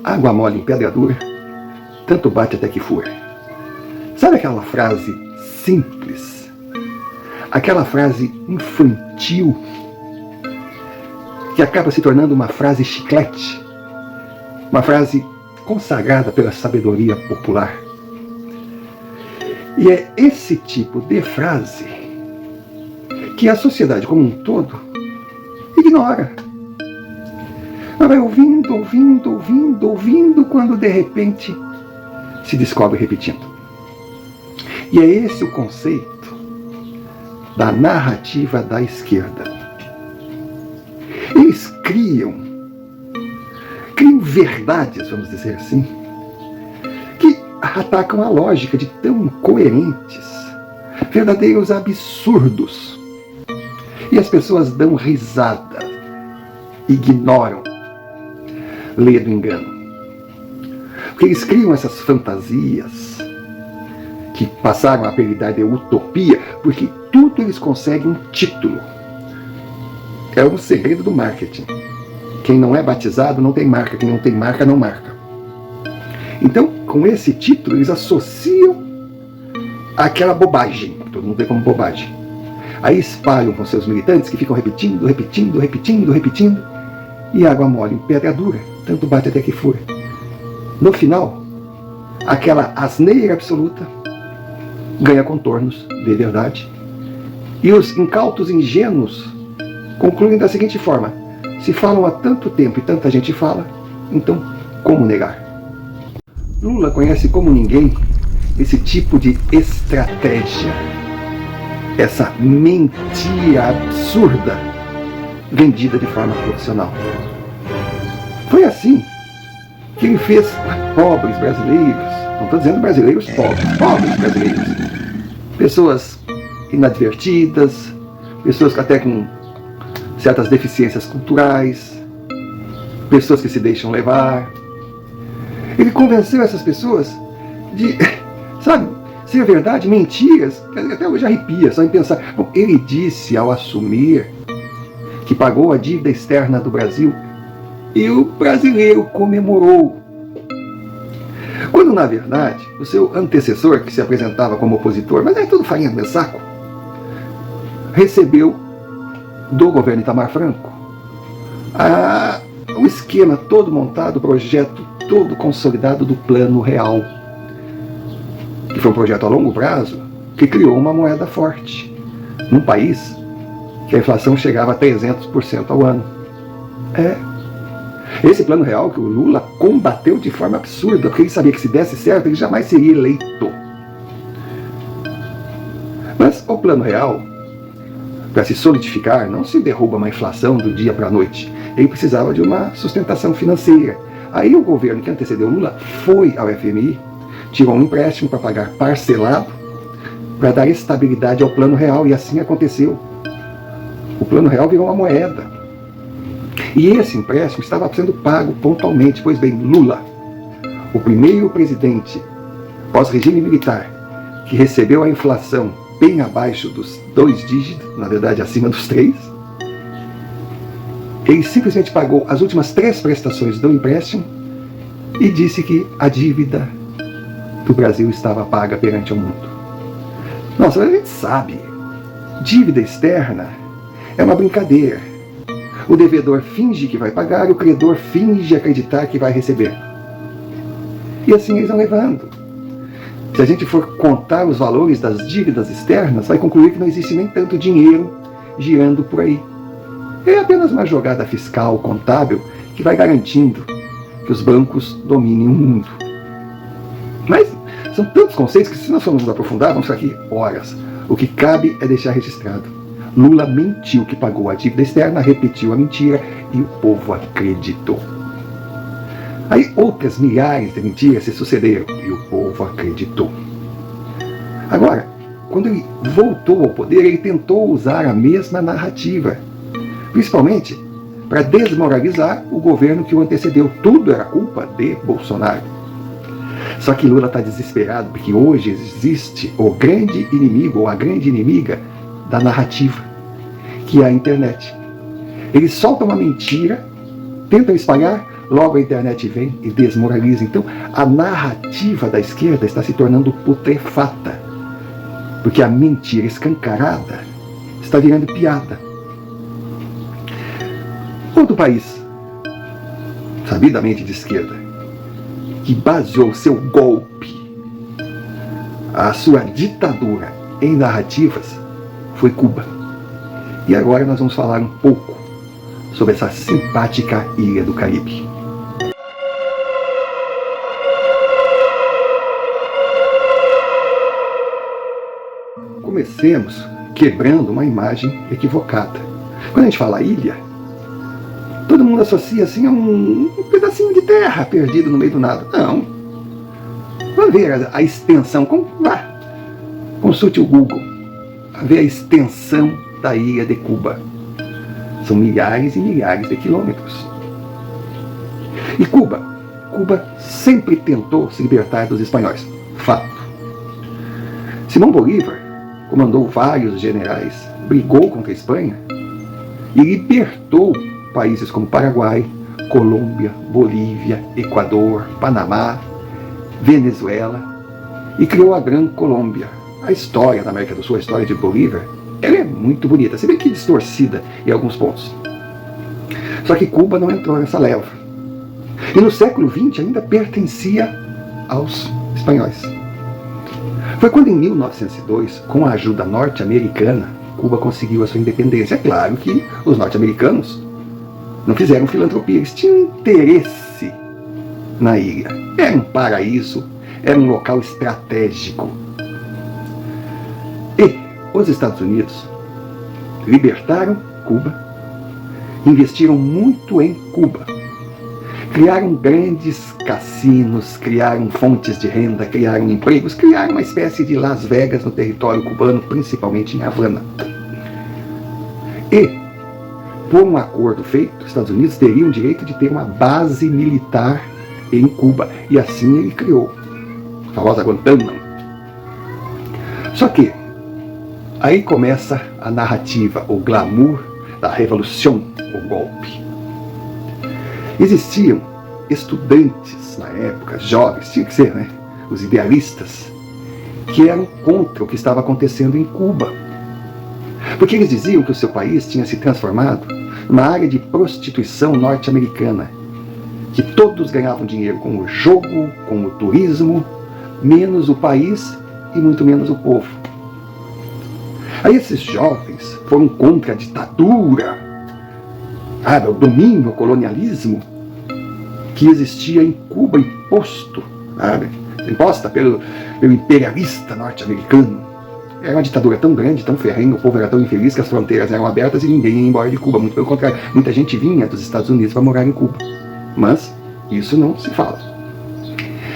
Água mole em pedra dura, tanto bate até que fura. Sabe aquela frase simples, aquela frase infantil, que acaba se tornando uma frase chiclete, uma frase consagrada pela sabedoria popular? E é esse tipo de frase que a sociedade como um todo ignora. Ela vai ouvindo, quando de repente se descobre repetindo. E é esse o conceito da narrativa da esquerda. Eles criam verdades, vamos dizer assim, que atacam a lógica de tão incoerentes, verdadeiros absurdos. E as pessoas dão risada, ignoram, lê do engano. Porque eles criam essas fantasias que passaram a apelidar de utopia, porque tudo eles conseguem um título. É um segredo do marketing. Quem não é batizado não tem marca, quem não tem marca não marca. Então, com esse título, eles associam aquela bobagem, todo mundo vê como bobagem. Aí espalham com seus militantes que ficam repetindo, e água mole em pedra dura, tanto bate até que fura. No final, aquela asneira absoluta ganha contornos de verdade. E os incautos ingênuos concluem da seguinte forma: se falam há tanto tempo e tanta gente fala, então como negar? Lula conhece como ninguém esse tipo de estratégia, essa mentira absurda vendida de forma profissional. Foi assim que ele fez pobres brasileiros, não estou dizendo brasileiros pobres brasileiros, pessoas inadvertidas, pessoas até com certas deficiências culturais, pessoas que se deixam levar. Ele convenceu essas pessoas de, sabe, ser verdade, mentiras, até hoje arrepia só em pensar. Bom, ele disse ao assumir que pagou a dívida externa do Brasil e o brasileiro comemorou. Quando, na verdade, o seu antecessor, que se apresentava como opositor, mas é tudo farinha do meu saco, recebeu do governo Itamar Franco o esquema todo montado, o projeto todo consolidado do Plano Real, que foi um projeto a longo prazo que criou uma moeda forte num país que a inflação chegava a 300% ao ano. Esse Plano Real que o Lula combateu de forma absurda, porque ele sabia que se desse certo ele jamais seria eleito. Mas o Plano Real, para se solidificar, não se derruba uma inflação do dia para a noite. Ele precisava de uma sustentação financeira. Aí o governo que antecedeu Lula foi ao FMI, tirou um empréstimo para pagar parcelado, para dar estabilidade ao Plano Real, e assim aconteceu. O Plano Real virou uma moeda. E esse empréstimo estava sendo pago pontualmente. Pois bem, Lula, o primeiro presidente pós-regime militar que recebeu a inflação bem abaixo dos 2 dígitos, na verdade acima dos 3, ele simplesmente pagou as últimas 3 prestações do empréstimo e disse que a dívida do Brasil estava paga perante o mundo. Nossa, a gente sabe, dívida externa é uma brincadeira. O devedor finge que vai pagar, o credor finge acreditar que vai receber. E assim eles vão levando. Se a gente for contar os valores das dívidas externas, vai concluir que não existe nem tanto dinheiro girando por aí. É apenas uma jogada fiscal, contábil, que vai garantindo que os bancos dominem o mundo. Mas são tantos conceitos que, se nós formos nos aprofundar, vamos ficar aqui horas. O que cabe é deixar registrado: Lula mentiu que pagou a dívida externa, repetiu a mentira e o povo acreditou. Aí outras milhares de mentiras se sucederam e o povo acreditou. Agora, quando ele voltou ao poder, ele tentou usar a mesma narrativa, principalmente para desmoralizar o governo que o antecedeu. Tudo era culpa de Bolsonaro. Só que Lula está desesperado porque hoje existe o grande inimigo ou a grande inimiga da narrativa, que é a internet. Eles soltam uma mentira, tentam espalhar, Logo a internet vem e desmoraliza. Então a narrativa da esquerda está se tornando putrefata, porque a mentira escancarada está virando piada. Outro país, sabidamente de esquerda, que baseou seu golpe, a sua ditadura em narrativas, foi Cuba. E agora nós vamos falar um pouco sobre essa simpática ilha do Caribe. Comecemos quebrando uma imagem equivocada. Quando a gente fala ilha, todo mundo associa assim a um pedacinho de terra perdido no meio do nada. Não. Vamos ver a extensão. Consulte o Google. Vamos ver a extensão da ilha de Cuba. São milhares e milhares de quilômetros. E Cuba sempre tentou se libertar dos espanhóis. Fato. Simão Bolívar comandou vários generais, brigou contra a Espanha e libertou países como Paraguai, Colômbia, Bolívia, Equador, Panamá, Venezuela e criou a Gran Colômbia. A história da América do Sul, a história de Bolívar, ela é muito bonita, se bem que distorcida em alguns pontos. Só que Cuba não entrou nessa leva. E no século XX ainda pertencia aos espanhóis. Foi quando, em 1902, com a ajuda norte-americana, Cuba conseguiu a sua independência. É claro que os norte-americanos não fizeram filantropia, eles tinham interesse na ilha. Era um paraíso, era um local estratégico. E os Estados Unidos libertaram Cuba, investiram muito em Cuba. Criaram grandes cassinos, criaram fontes de renda, criaram empregos, criaram uma espécie de Las Vegas no território cubano, principalmente em Havana. E, por um acordo feito, os Estados Unidos teriam o direito de ter uma base militar em Cuba. E assim ele criou a famosa Guantánamo. Só que aí começa a narrativa, o glamour da revolução, o golpe. Existiam estudantes na época, jovens, tinha que ser, né? Os idealistas, que eram contra o que estava acontecendo em Cuba. Porque eles diziam que o seu país tinha se transformado numa área de prostituição norte-americana, que todos ganhavam dinheiro com o jogo, com o turismo, menos o país e muito menos o povo. Aí esses jovens foram contra a ditadura, o domínio, o colonialismo que existia em Cuba, imposta pelo imperialista norte-americano. Era uma ditadura tão grande, tão ferrenha, o povo era tão infeliz que as fronteiras eram abertas e ninguém ia embora de Cuba. Muito pelo contrário, muita gente vinha dos Estados Unidos para morar em Cuba. Mas isso não se fala.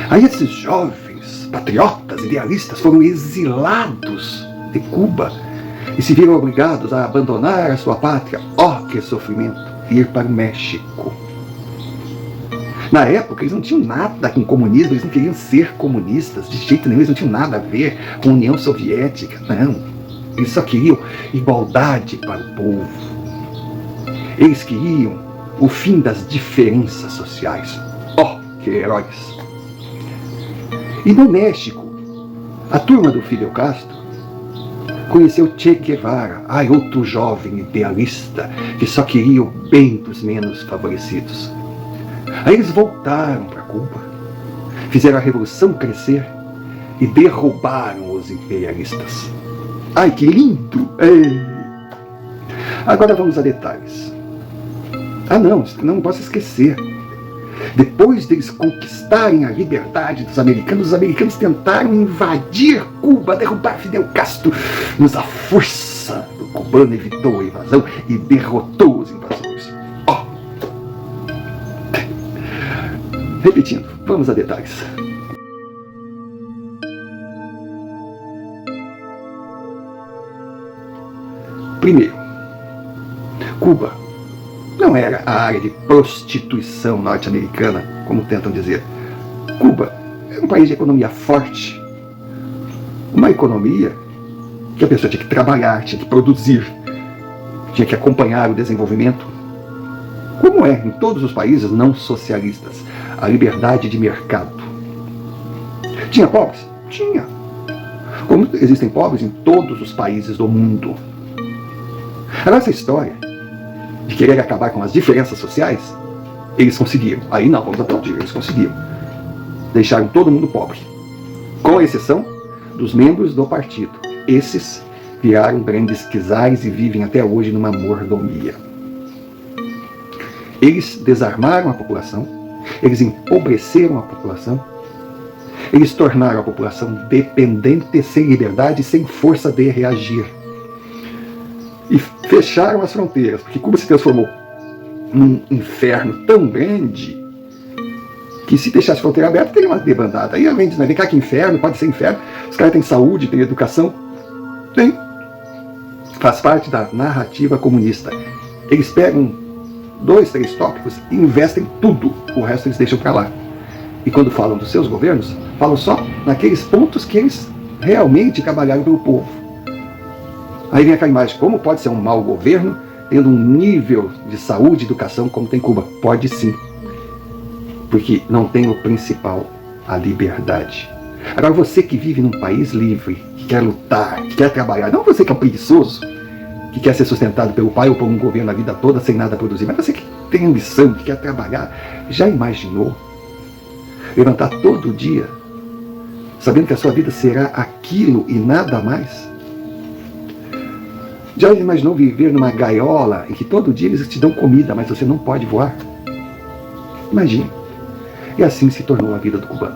Aí esses jovens patriotas, idealistas, foram exilados de Cuba e se viram obrigados a abandonar a sua pátria. Que sofrimento! Ir para o México. Na época, eles não tinham nada com comunismo, eles não queriam ser comunistas de jeito nenhum, eles não tinham nada a ver com a União Soviética, não. Eles só queriam igualdade para o povo. Eles queriam o fim das diferenças sociais. Que heróis! E no México, a turma do Fidel Castro conheceu Che Guevara, outro jovem idealista que só queria o bem dos menos favorecidos. Aí eles voltaram para Cuba, fizeram a revolução crescer e derrubaram os imperialistas. Que lindo! Agora vamos a detalhes. Não posso esquecer. Depois deles conquistarem a liberdade dos americanos, os americanos tentaram invadir Cuba, derrubar Fidel Castro. Mas a força do cubano evitou a invasão e derrotou os invasores. Repetindo, vamos a detalhes. Primeiro, Cuba não era a área de prostituição norte-americana, como tentam dizer. Cuba era um país de economia forte. Uma economia que a pessoa tinha que trabalhar, tinha que produzir, tinha que acompanhar o desenvolvimento, como como é em todos os países não socialistas, a liberdade de mercado. Tinha pobres? Tinha. Como existem pobres em todos os países do mundo. Agora, essa história de querer acabar com as diferenças sociais, eles conseguiram. Aí não, vamos aplaudir, eles conseguiram. Deixaram todo mundo pobre, com exceção dos membros do partido. Esses viraram grandes czares e vivem até hoje numa mordomia. Eles desarmaram a população, eles empobreceram a população, eles tornaram a população dependente, sem liberdade, sem força de reagir. E fecharam as fronteiras, porque Cuba se transformou num inferno tão grande que se deixasse a fronteira aberta, teria uma debandada. Aí alguém diz, vem cá, que inferno, pode ser inferno. Os caras têm saúde, têm educação. Tem. Faz parte da narrativa comunista. Eles pegam 2, 3 tópicos e investem tudo. O resto eles deixam para lá. E quando falam dos seus governos, falam só naqueles pontos que eles realmente trabalharam pelo povo. Aí vem aquela imagem, como pode ser um mau governo tendo um nível de saúde e educação como tem Cuba? Pode sim. Porque não tem o principal, a liberdade. Agora você que vive num país livre, que quer lutar, que quer trabalhar, não você que é um preguiçoso, que quer ser sustentado pelo pai ou por um governo a vida toda sem nada a produzir, mas você que tem ambição, que quer trabalhar, já imaginou levantar todo dia sabendo que a sua vida será aquilo e nada mais? Já imaginou viver numa gaiola em que todo dia eles te dão comida, mas você não pode voar? Imagine. E assim se tornou a vida do cubano.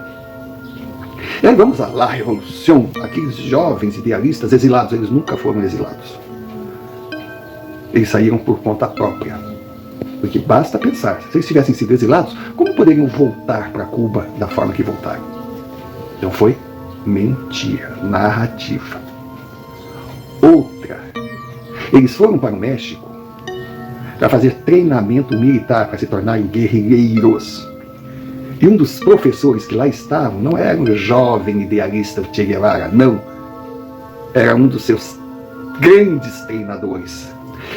E aí vamos à revolução. Aqueles jovens idealistas exilados, eles nunca foram exilados. Eles saíram por conta própria. Porque basta pensar, se eles tivessem sido exilados, como poderiam voltar para Cuba da forma que voltaram? Então foi mentira, narrativa. Outra, eles foram para o México para fazer treinamento militar, para se tornarem guerrilheiros. E um dos professores que lá estavam não era um jovem idealista Che Guevara, não. Era um dos seus grandes treinadores.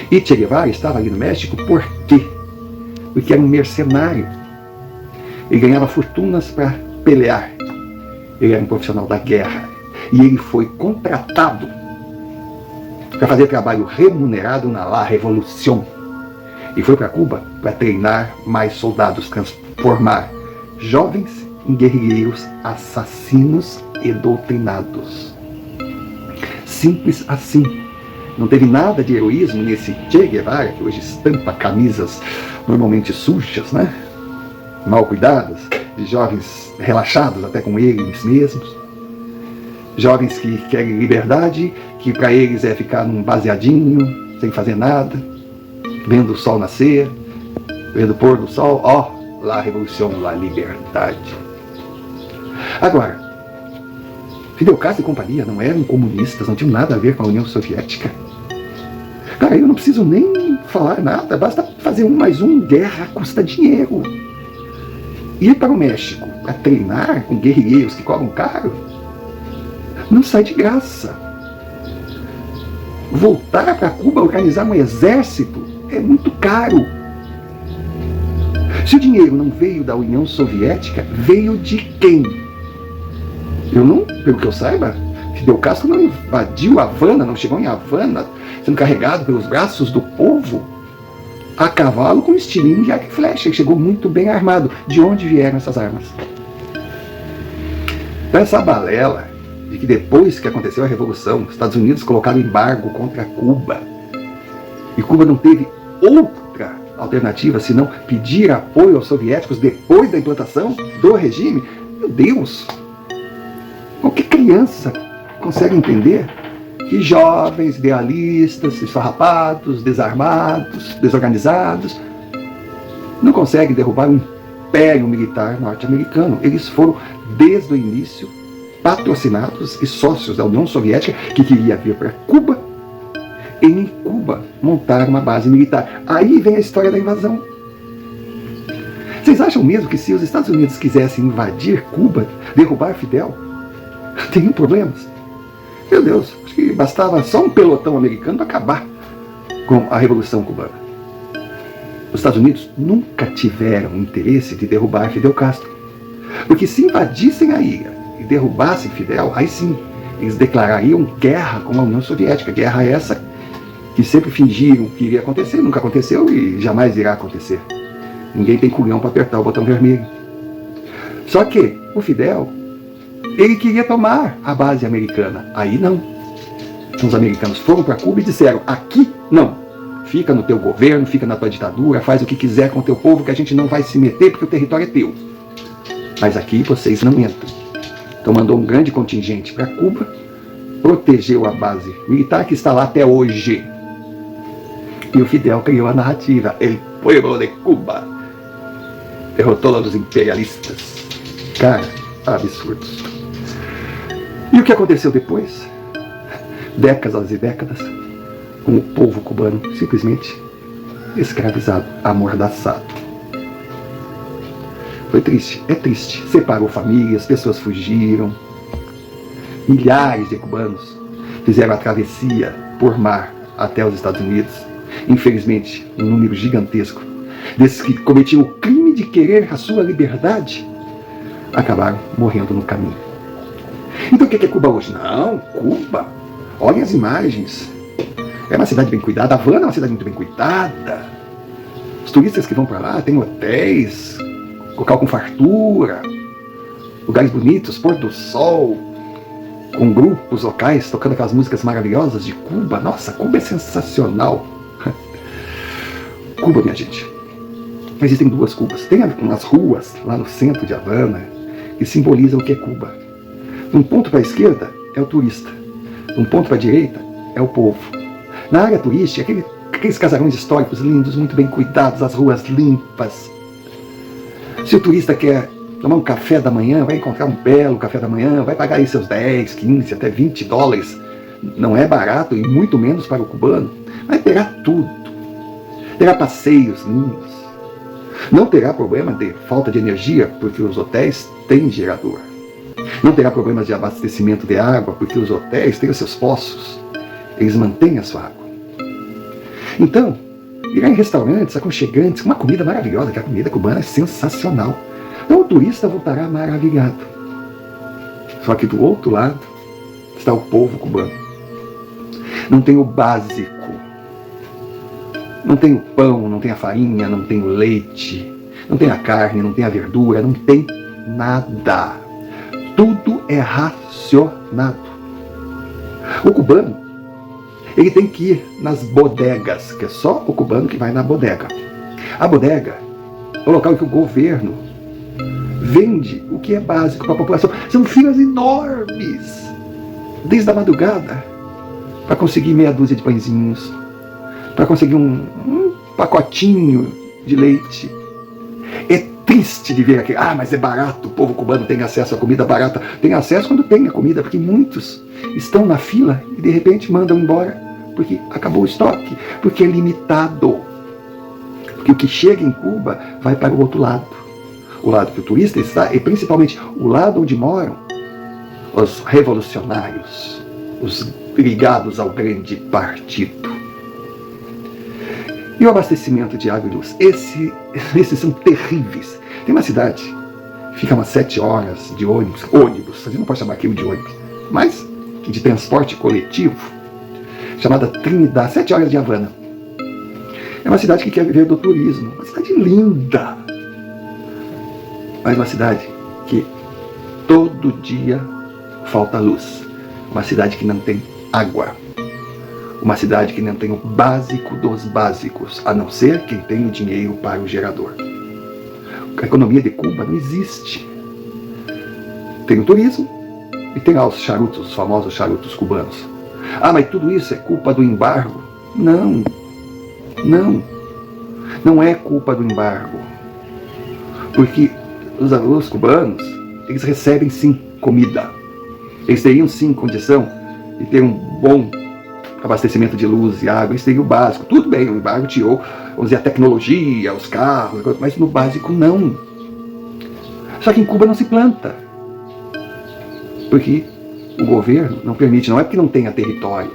E Che Guevara estava ali no México por quê? Porque era um mercenário. Ele ganhava fortunas para pelear. Ele era um profissional da guerra. E ele foi contratado para fazer trabalho remunerado na La Revolución. E foi para Cuba para treinar mais soldados, transformar jovens em guerrilheiros assassinos e doutrinados. Simples assim. Não teve nada de heroísmo nesse Che Guevara, que hoje estampa camisas normalmente sujas, né? Mal cuidadas, de jovens relaxados até com eles mesmos. Jovens que querem liberdade, que para eles é ficar num baseadinho, sem fazer nada, vendo o sol nascer, vendo o pôr do sol, La Revolução, La Liberdade. Agora, Fidel Castro e companhia não eram comunistas, não tinham nada a ver com a União Soviética. Cara, eu não preciso nem falar nada, basta fazer 1 mais 1, guerra custa dinheiro. Ir para o México para treinar com guerrilheiros que cobram caro, não sai de graça. Voltar para Cuba, organizar um exército, é muito caro. Se o dinheiro não veio da União Soviética, veio de quem? Eu não, pelo que eu saiba, Fidel Castro não invadiu Havana, não chegou em Havana, sendo carregado pelos braços do povo, a cavalo com estilingue de arco e flecha. Ele chegou muito bem armado. De onde vieram essas armas? Então essa balela de que depois que aconteceu a Revolução, os Estados Unidos colocaram embargo contra Cuba, e Cuba não teve outra alternativa senão pedir apoio aos soviéticos depois da implantação do regime. Meu Deus! Qualquer criança consegue entender que jovens idealistas, esfarrapados, desarmados, desorganizados, não conseguem derrubar o império militar norte-americano. Eles foram, desde o início, patrocinados e sócios da União Soviética, que queria vir para Cuba, e em Cuba montar uma base militar. Aí vem a história da invasão. Vocês acham mesmo que se os Estados Unidos quisessem invadir Cuba, derrubar Fidel, teriam problemas? Meu Deus, acho que bastava só um pelotão americano para acabar com a Revolução Cubana. os Estados Unidos nunca tiveram interesse de derrubar Fidel Castro. Porque se invadissem a ilha e derrubassem Fidel, aí sim, eles declarariam guerra com a União Soviética. Guerra essa que sempre fingiram que iria acontecer, nunca aconteceu e jamais irá acontecer. Ninguém tem culhão para apertar o botão vermelho. Só que o Fidel, ele queria tomar a base americana. Aí não. Então os americanos foram para Cuba e disseram, aqui não. Fica no teu governo, fica na tua ditadura, faz o que quiser com o teu povo, que a gente não vai se meter porque o território é teu. Mas aqui vocês não entram. Então mandou um grande contingente para Cuba, protegeu a base militar que está lá até hoje. E o Fidel criou a narrativa, El Pueblo de Cuba derrotou todos os imperialistas. Cara, absurdos. E o que aconteceu depois? Décadas e décadas, com o povo cubano simplesmente escravizado, amordaçado. Foi triste, é triste. Separou famílias, pessoas fugiram. Milhares de cubanos fizeram a travessia por mar até os Estados Unidos. Infelizmente, um número gigantesco desses que cometiam o crime de querer a sua liberdade acabaram morrendo no caminho. Então o que é Cuba hoje? Não, Cuba, olhem as imagens. É uma cidade bem cuidada. Havana é uma cidade muito bem cuidada. Os turistas que vão para lá têm hotéis, local com fartura, lugares bonitos, pôr do sol, com grupos locais tocando aquelas músicas maravilhosas de Cuba. Nossa, Cuba é sensacional. Cuba, minha gente. Existem duas Cubas. Tem umas ruas lá no centro de Havana que simbolizam o que é Cuba. Um ponto para a esquerda é o turista. Um ponto para a direita é o povo. Na área turística, aqueles casarões históricos lindos, muito bem cuidados, as ruas limpas. Se o turista quer tomar um café da manhã, vai encontrar um belo café da manhã, vai pagar aí seus 10, 15, até 20 dólares. Não é barato e muito menos para o cubano. Mas terá tudo. Terá passeios lindos. Não terá problema de falta de energia, porque os hotéis têm gerador. Não terá problemas de abastecimento de água, porque os hotéis têm os seus poços. Eles mantêm a sua água. Então, irá em restaurantes aconchegantes, com uma comida maravilhosa, que a comida cubana é sensacional. Então o turista voltará maravilhado. Só que do outro lado está o povo cubano. Não tem o básico. Não tem o pão, não tem a farinha, não tem o leite, não tem a carne, não tem a verdura, não tem nada. Tudo é racionado. O cubano, ele tem que ir nas bodegas, que é só o cubano que vai na bodega. A bodega é o local em que o governo vende o que é básico para a população. São filas enormes, desde a madrugada, para conseguir meia dúzia de pãezinhos, para conseguir um pacotinho de leite. É triste de ver aqui, mas é barato, o povo cubano tem acesso a comida barata. Tem acesso quando tem a comida, porque muitos estão na fila e de repente mandam embora, porque acabou o estoque, porque é limitado. Porque o que chega em Cuba vai para o outro lado. O lado que o turista está, e principalmente o lado onde moram os revolucionários, os ligados ao grande partido. E o abastecimento de água e luz, esses são terríveis. Tem uma cidade, fica umas 7 horas de ônibus, a gente não pode chamar aquilo de ônibus, mas de transporte coletivo, chamada Trinidad, 7 horas de Havana. É uma cidade que quer viver do turismo, uma cidade linda, mas uma cidade que todo dia falta luz, uma cidade que não tem água. Uma cidade que não tem o básico dos básicos, a não ser quem tem o dinheiro para o gerador. A economia de Cuba não existe. Tem o turismo e tem lá os charutos, os famosos charutos cubanos. Mas tudo isso é culpa do embargo? Não. Não é culpa do embargo. Porque os cubanos, eles recebem sim comida. Eles teriam sim condição de ter um bom abastecimento de luz e água, isso seria o básico. Tudo bem, o embargo tirou, vamos dizer, a tecnologia, os carros, mas no básico não. Só que em Cuba não se planta. Porque o governo não permite, não é porque não tenha território.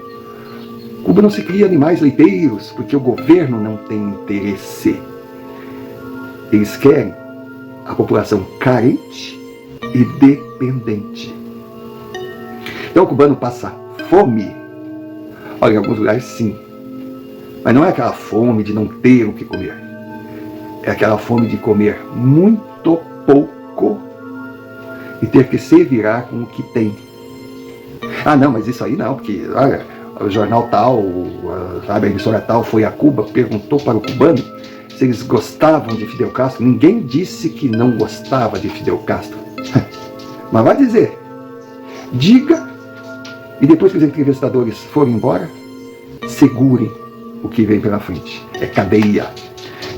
Cuba não se cria animais leiteiros, porque o governo não tem interesse. Eles querem a população carente e dependente. Então o cubano passa fome. Olha, em alguns lugares sim. Mas não é aquela fome de não ter o que comer. É aquela fome de comer muito pouco e ter que se virar com o que tem. Ah, não, mas isso aí não, porque, olha, o jornal tal, sabe, a emissora tal foi a Cuba, perguntou para o cubano se eles gostavam de Fidel Castro. Ninguém disse que não gostava de Fidel Castro. Mas vai dizer, diga, e depois que os entrevistadores forem embora, segurem o que vem pela frente. É cadeia.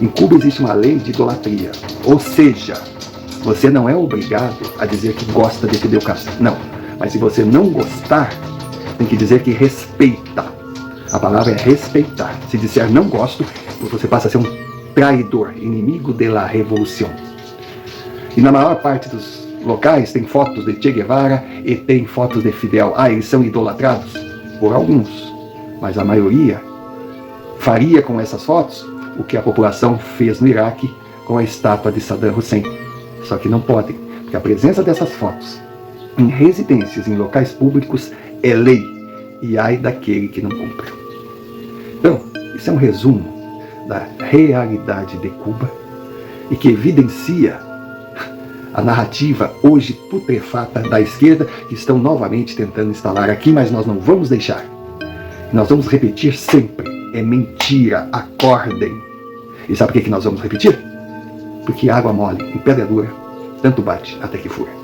Em Cuba existe uma lei de idolatria, ou seja, você não é obrigado a dizer que gosta de Fidel Castro. Não, mas se você não gostar, tem que dizer que respeita. A palavra é respeitar. Se disser não gosto, você passa a ser um traidor, inimigo da revolução. E na maior parte dos locais tem fotos de Che Guevara e tem fotos de Fidel. Ah, eles são idolatrados? Por alguns. Mas a maioria faria com essas fotos o que a população fez no Iraque com a estátua de Saddam Hussein. Só que não podem, porque a presença dessas fotos em residências, em locais públicos, é lei. E ai daquele que não cumpre. Então, isso é um resumo da realidade de Cuba e que evidencia a narrativa hoje putrefata da esquerda que estão novamente tentando instalar aqui, mas nós não vamos deixar. Nós vamos repetir sempre. É mentira. Acordem. E sabe por que nós vamos repetir? Porque água mole em pedra dura tanto bate até que fura.